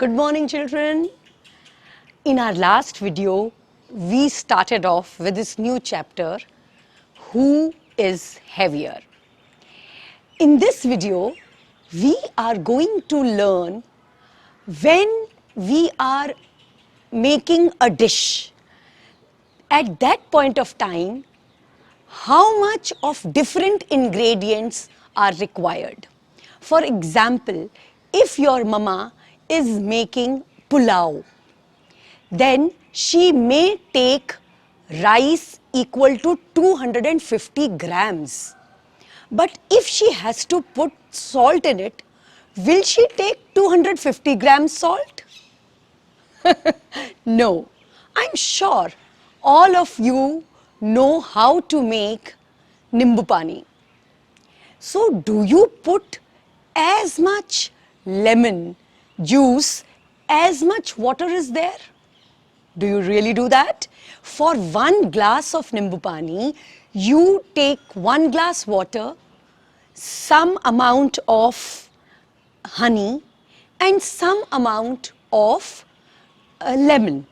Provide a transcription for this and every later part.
Good morning, children. In our last video, we started off with this new chapter, Who is Heavier? In this video, we are going to learn when we are making a dish. At that point of time, how much of different ingredients are required. For example, if your mama is making pulao, then she may take rice equal to 250 grams. But if she has to put salt in it, will she take 250 grams salt? No. I'm sure all of you know how to make nimbu pani. So do you put as much lemon juice as much water is there? Do you really do that? For 1 glass of nimbu pani, you take 1 glass water, some amount of honey and some amount of lemon.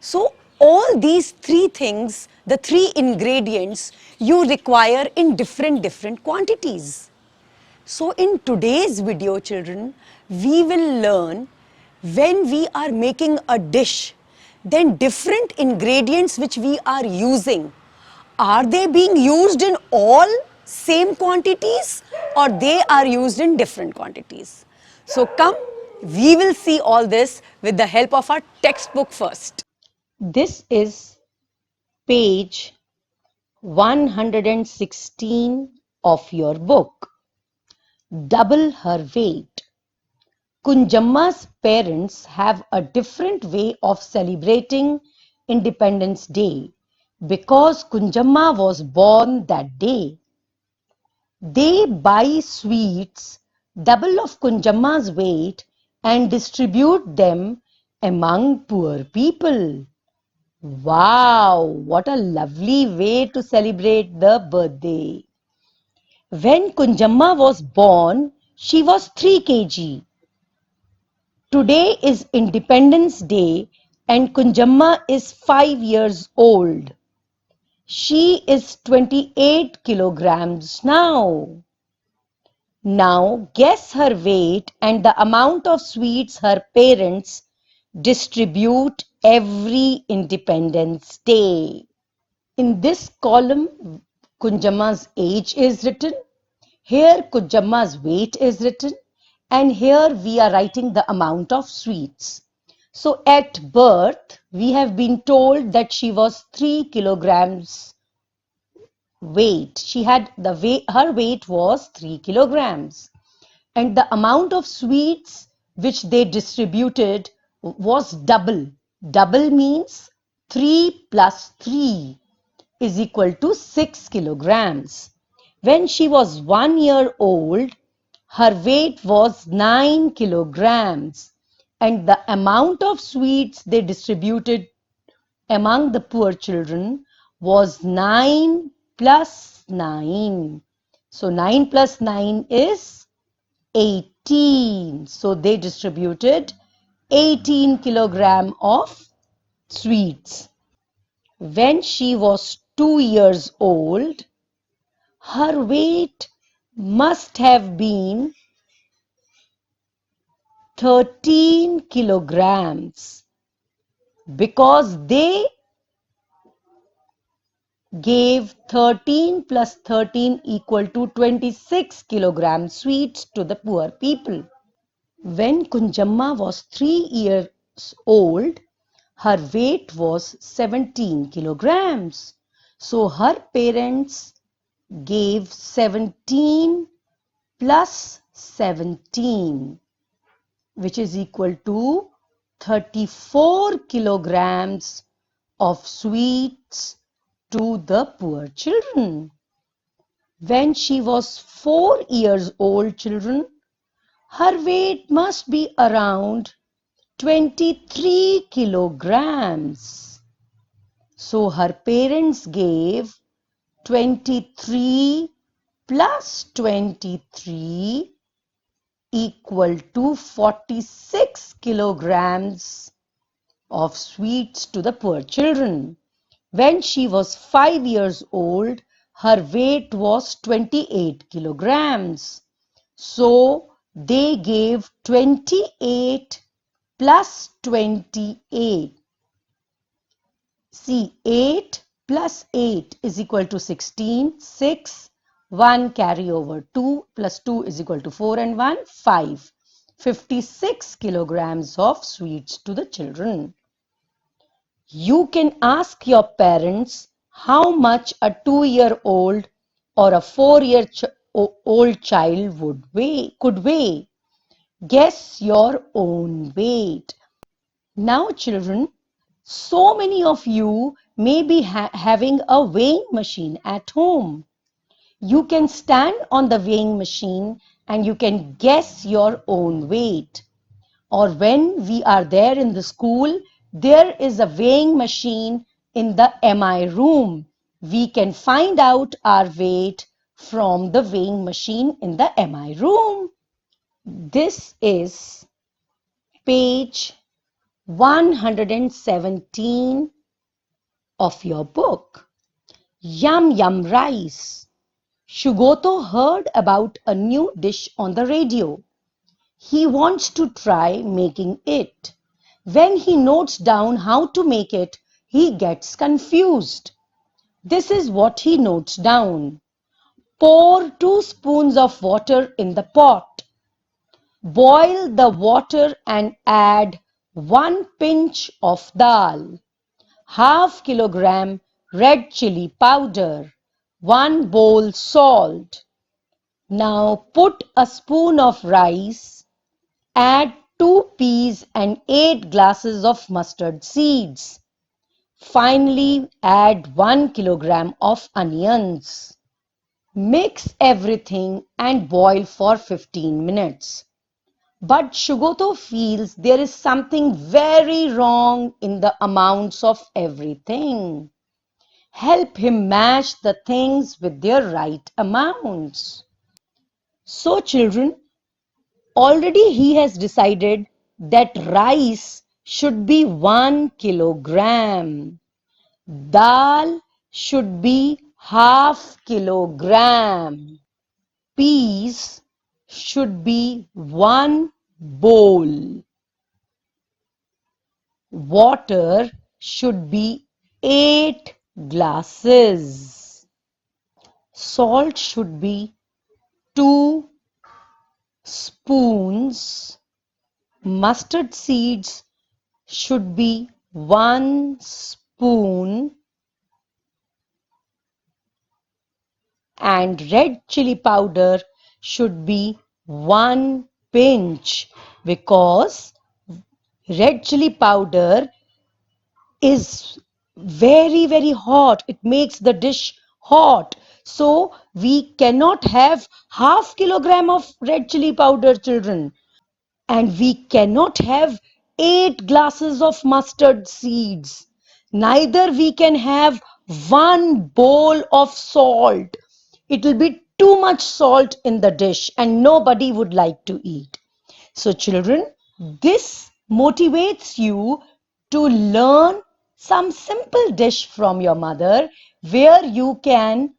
So all these three things, the three ingredients, you require in different quantities. So in today's video, children, we will learn when we are making a dish, then different ingredients which we are using, are they being used in all same quantities or they are used in different quantities? So come, we will see all this with the help of our textbook first. This is page 116 of your book. Double her weight. Kunjamma's parents have a different way of celebrating Independence Day because Kunjamma was born that day. They buy sweets double of Kunjamma's weight and distribute them among poor people. Wow, what a lovely way to celebrate the birthday. When Kunjamma was born, she was 3 kg. Today is Independence Day and Kunjamma is 5 years old. She is 28 kilograms now. Now guess her weight and the amount of sweets her parents distribute every Independence Day. In this column, Kunjamma's age is written. Here Kunjamma's weight is written. And here we are writing the amount of sweets. So at birth, we have been told that she was 3 kilograms weight. Her weight was 3 kilograms. And the amount of sweets which they distributed was double. Double means 3 plus 3 is equal to 6 kilograms. When she was 1 year old, her weight was 9 kilograms and the amount of sweets they distributed among the poor children was 9 plus 9. So 9 plus 9 is 18. So they distributed 18 kilogram of sweets. When she was 2 years old, her weight must have been 13 kilograms because they gave 13 plus 13 equal to 26 kilogram sweets to the poor people. When Kunjamma was 3 years old, her weight was 17 kilograms. So her parents gave 17 plus 17, which is equal to 34 kilograms of sweets to the poor children. When she was 4 years old, children, her weight must be around 23 kilograms. So her parents gave 23 plus 23, equal to 46 kilograms of sweets to the poor children. When she was 5 years old, her weight was 28 kilograms. So they gave 28 plus 28. See, 8 plus 8 is equal to 16, 6, 1 carry over 2 plus 2 is equal to 4 and 1, 5. 56 kilograms of sweets to the children. You can ask your parents how much a 2-year-old or a 4-year-old child could weigh. Guess your own weight. Now, children, so many of you may be having a weighing machine at home. You can stand on the weighing machine and you can guess your own weight. Or when we are there in the school, there is a weighing machine in the MI room. We can find out our weight from the weighing machine in the MI room. This is page 117 of your book. Yum Yum Rice. Shugoto heard about a new dish on the radio. He wants to try making it. When he notes down how to make it, he gets confused. This is what he notes down. Pour 2 spoons of water in the pot. Boil the water and add 1 pinch of dal, half kilogram red chili powder, 1 bowl salt. Now put a spoon of rice, add 2 peas and 8 glasses of mustard seeds. Finally, add 1 kilogram of onions. Mix everything and boil for 15 minutes. But Shugoto feels there is something very wrong in the amounts of everything. Help him match the things with their right amounts. So, children, already he has decided that rice should be 1 kilogram. Dal should be half kilogram. Peas should be 1 bowl. Water should be 8 glasses. Salt should be 2 spoons. Mustard seeds should be 1 spoon. And red chili powder should be 1 pinch, because red chili powder is very hot. It makes the dish hot. So we cannot have half kilogram of red chili powder, children. And we cannot have 8 glasses of mustard seeds. Neither we can have 1 bowl of salt. It will be too much salt in the dish and nobody would like to eat. So children, this motivates you to learn some simple dish from your mother, where you can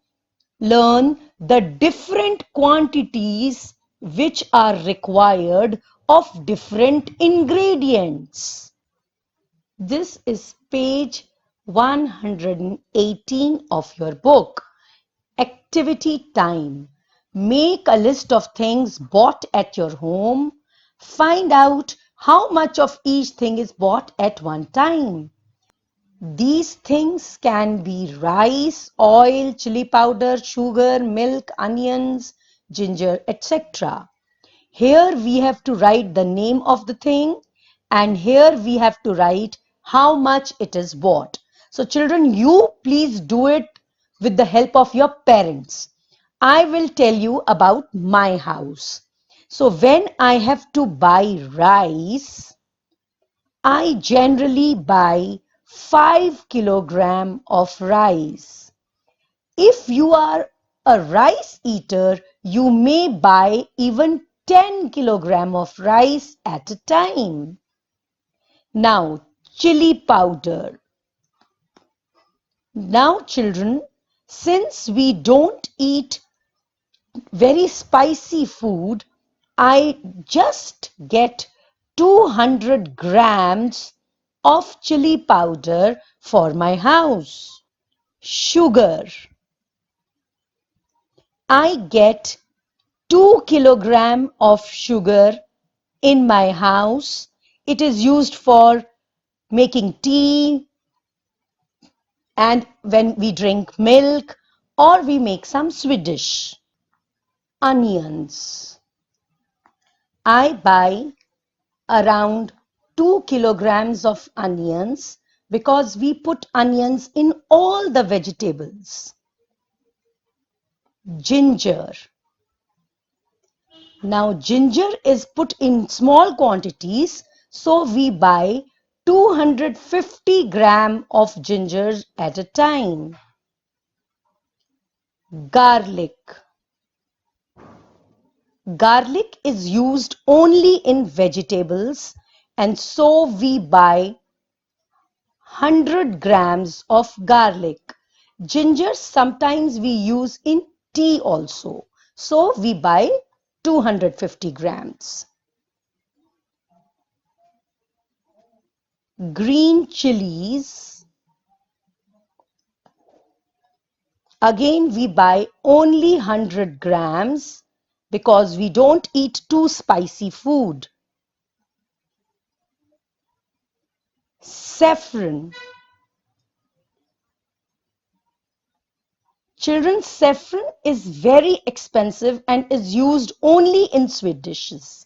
learn the different quantities which are required of different ingredients. This is page 118 of your book. Activity time. Make a list of things bought at your home. Find out how much of each thing is bought at one time. These things can be rice, oil, chili powder, sugar, milk, onions, ginger, etc. Here we have to write the name of the thing, and here we have to write how much it is bought. So children, you please do it with the help of your parents. I will tell you about my house. So when I have to buy rice, I generally buy 5 kilogram of rice. If you are a rice eater, you may buy even 10 kilogram of rice at a time. Now, chili powder. Now, children, since we don't eat very spicy food, I just get 200 grams of chili powder for my house. Sugar. I get 2 kilogram of sugar in my house. It is used for making tea and when we drink milk or we make some sweet dish. Onions. I buy around 2 kilograms of onions because we put onions in all the vegetables. Ginger. Now ginger is put in small quantities, so we buy 250 gram of ginger at a time. Garlic. Garlic is used only in vegetables, and so we buy 100 grams of garlic. Ginger sometimes we use in tea also, so we buy 250 grams. Green chilies, again we buy only 100 grams because we don't eat too spicy food. Saffron. Children, saffron is very expensive and is used only in sweet dishes.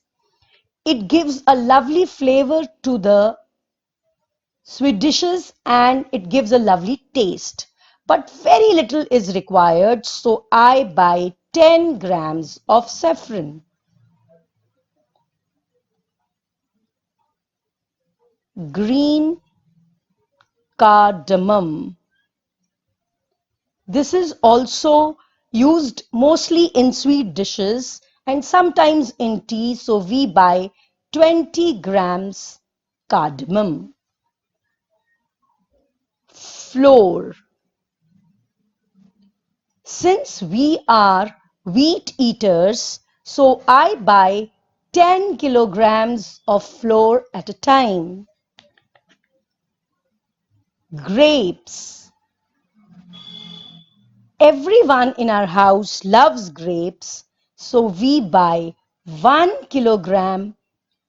It gives a lovely flavor to the sweet dishes and it gives a lovely taste. But very little is required, so I buy 10 grams of saffron. Green cardamom. This is also used mostly in sweet dishes and sometimes in tea, so we buy 20 grams cardamom. Flour. Since we are wheat eaters, so I buy 10 kilograms of flour at a time. Grapes. Everyone in our house loves grapes, so we buy 1 kilogram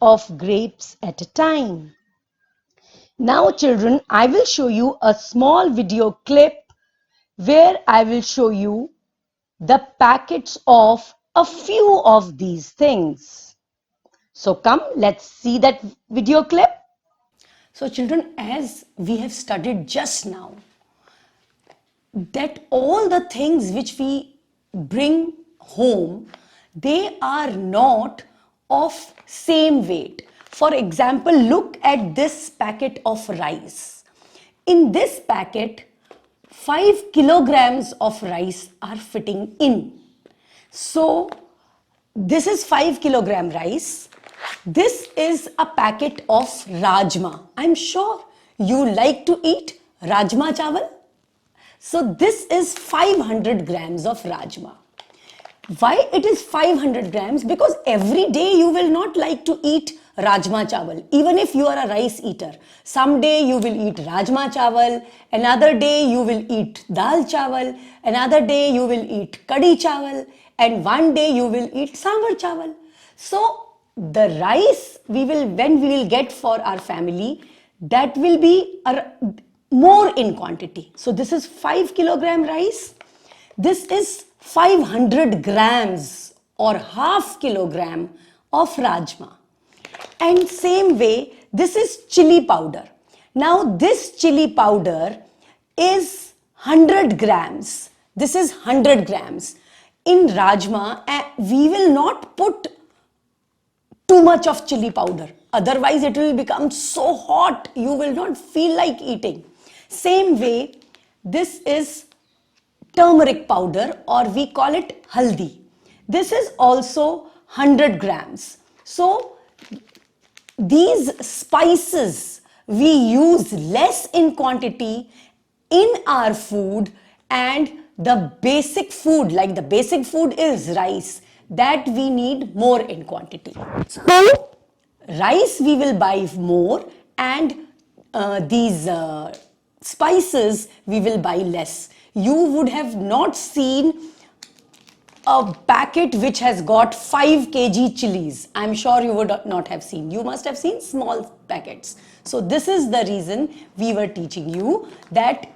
of grapes at a time. Now, children, I will show you a small video clip where I will show you the packets of a few of these things. So come, let's see that video clip. So children, as we have studied just now, that all the things which we bring home, they are not of same weight. For example, look at this packet of rice. In this packet, 5 kilograms of rice are fitting in. So this is 5 kilogram rice. This is a packet of rajma. I'm sure you like to eat rajma chawal. So this is 500 grams of rajma. Why it is 500 grams? Because every day you will not like to eat rajma chawal. Even if you are a rice eater. Some day you will eat rajma chawal. Another day you will eat dal chawal. Another day you will eat kadi chawal. And one day you will eat sambar chawal. So the rice when we will get for our family, that will be more in quantity. So this is 5 kilogram rice. This is 500 grams or half kilogram of rajma. And same way, this is chili powder. Now this chili powder is 100 grams. This is 100 grams. In rajma, we will not put too much of chili powder. Otherwise, it will become so hot, you will not feel like eating. Same way, this is turmeric powder or we call it haldi. This is also 100 grams. So these spices we use less in quantity in our food, and the basic food, like the basic food is rice, that we need more in quantity. So rice we will buy more, and these spices we will buy less. You would have not seen a packet which has got 5 kg chilies. I'm sure you would not have seen. You must have seen small packets. So this is the reason we were teaching you that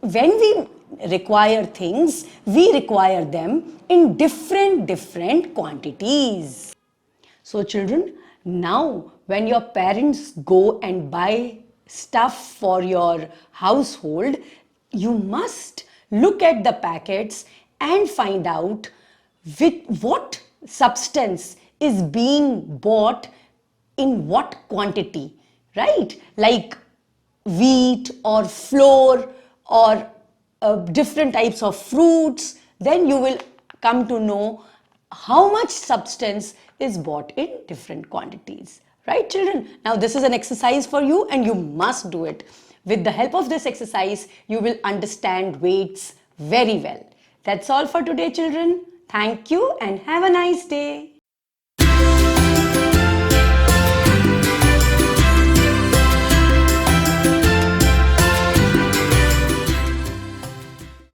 when we require things, we require them in different quantities. So children, now when your parents go and buy stuff for your household, you must look at the packets and find out with what substance is being bought in what quantity, right? Like wheat or flour or different types of fruits. Then you will come to know how much substance is bought in different quantities. Right, children? Now, this is an exercise for you and you must do it. With the help of this exercise, you will understand weights very well. That's all for today, children. Thank you and have a nice day.